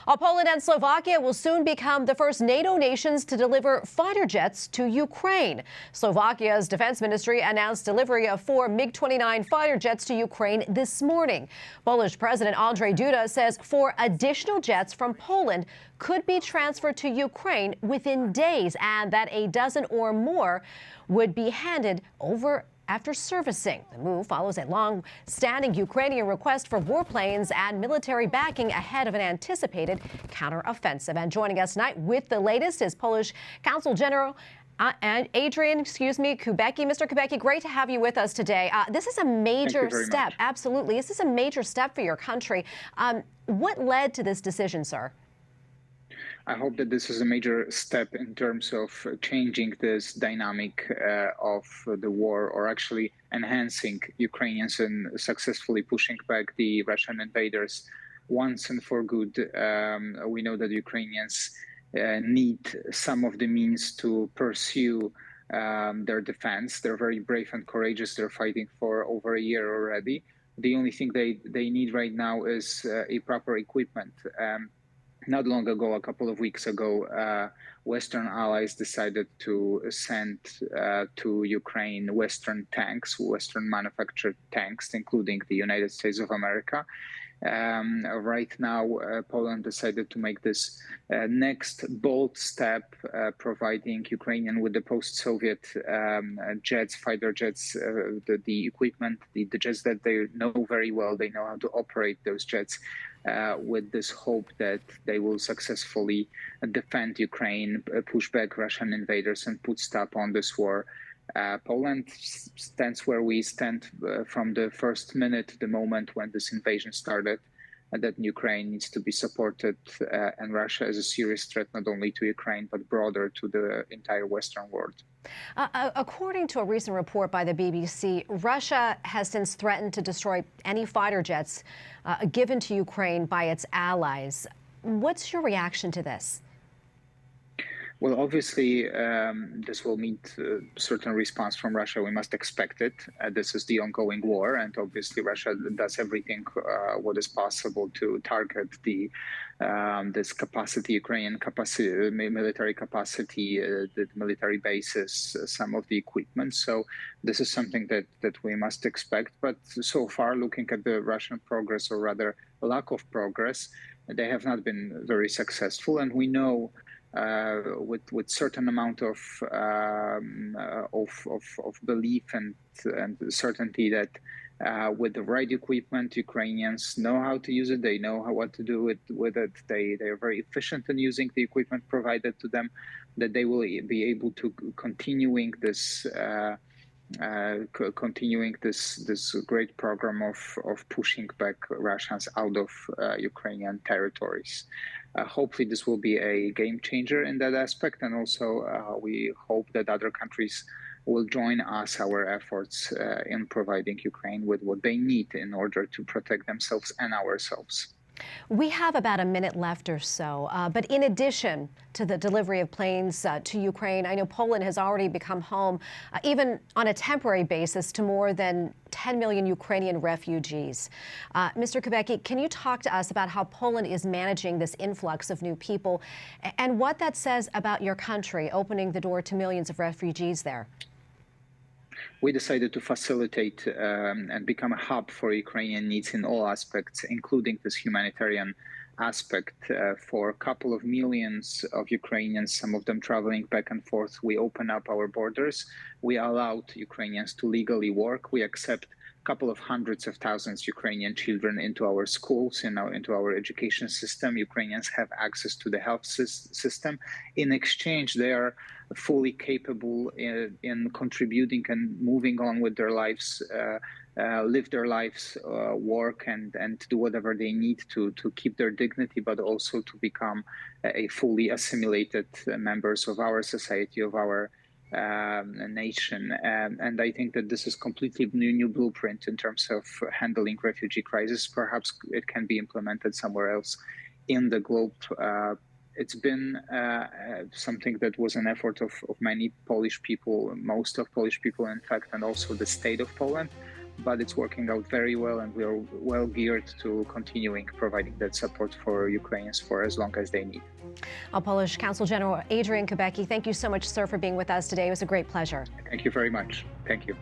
Poland and Slovakia will soon become the first NATO nations to deliver fighter jets to Ukraine. Slovakia's defense ministry announced delivery of 4 MiG-29 fighter jets to Ukraine this morning. Polish President Andrzej Duda says 4 additional jets from Poland could be transferred to Ukraine within days, and that a dozen or more would be handed over after servicing. The move follows a long-standing Ukrainian request for warplanes and military backing ahead of an anticipated counteroffensive. And joining us tonight with the latest is Polish Consul General Adrian Kubicki. Mr. Kubicki, great to have you with us today. This is a major step. Absolutely. This is a major step for your country. What led to this decision, sir? I hope that this is a major step in terms of changing this dynamic of the war, or actually enhancing Ukrainians and successfully pushing back the Russian invaders once and for good. We know that Ukrainians need some of the means to pursue their defense. They're very brave and courageous. They're fighting for over a year already. The only thing they need right now is a proper equipment. Not long ago, a couple of weeks ago, Western allies decided to send to Ukraine Western tanks, Western manufactured tanks, including the United States of America. Right now, Poland decided to make this next bold step, providing Ukrainian with the post-Soviet jets, fighter jets, the equipment, the jets that they know very well. They know how to operate those jets. With this hope that they will successfully defend Ukraine, push back Russian invaders, and put stop on this war. Poland stands where we stand from the first minute, the moment when this invasion started, that Ukraine needs to be supported, and Russia is a serious threat not only to Ukraine, but broader to the entire Western world. According to a recent report by the BBC, Russia has since threatened to destroy any fighter jets given to Ukraine by its allies. What's your reaction to this? Well, obviously, this will meet a certain response from Russia. We must expect it. This is the ongoing war, and obviously Russia does everything what is possible to target this capacity, Ukrainian capacity, military capacity, the military bases, some of the equipment. So this is something that we must expect. But so far, looking at the Russian progress, or rather lack of progress, they have not been very successful, and we know. With certain amount of belief and certainty that with the right equipment, Ukrainians know how to use it. They know what to do with it. They are very efficient in using the equipment provided to them. That they will be able to continuing this great program of pushing back Russians out of Ukrainian territories. Hopefully this will be a game changer in that aspect, and also we hope that other countries will join our efforts in providing Ukraine with what they need in order to protect themselves and ourselves. We have about a minute left or so, but in addition to the delivery of planes to Ukraine, I know Poland has already become home, even on a temporary basis, to more than 10 million Ukrainian refugees. Mr. Kubicki, can you talk to us about how Poland is managing this influx of new people and what that says about your country, opening the door to millions of refugees there? We decided to facilitate and become a hub for Ukrainian needs in all aspects, including this humanitarian aspect. For a couple of millions of Ukrainians, some of them traveling back and forth, we open up our borders. We allowed Ukrainians to legally work. We accept a couple of hundreds of thousands Ukrainian children into our schools, into our education system. Ukrainians have access to the health system. In exchange, they are fully capable in contributing and moving on with their lives, live their lives, work and do whatever they need to keep their dignity, but also to become a fully assimilated members of our society, of our nation. And I think that this is completely new blueprint in terms of handling refugee crisis. Perhaps it can be implemented somewhere else in the globe. It's been something that was an effort of many Polish people, most of Polish people, in fact, and also the state of Poland. but it's working out very well, and we are well geared to continuing providing that support for Ukrainians for as long as they need. Polish Consul General Adrian Kubicki, thank you so much, sir, for being with us today. It was a great pleasure. Thank you very much. Thank you.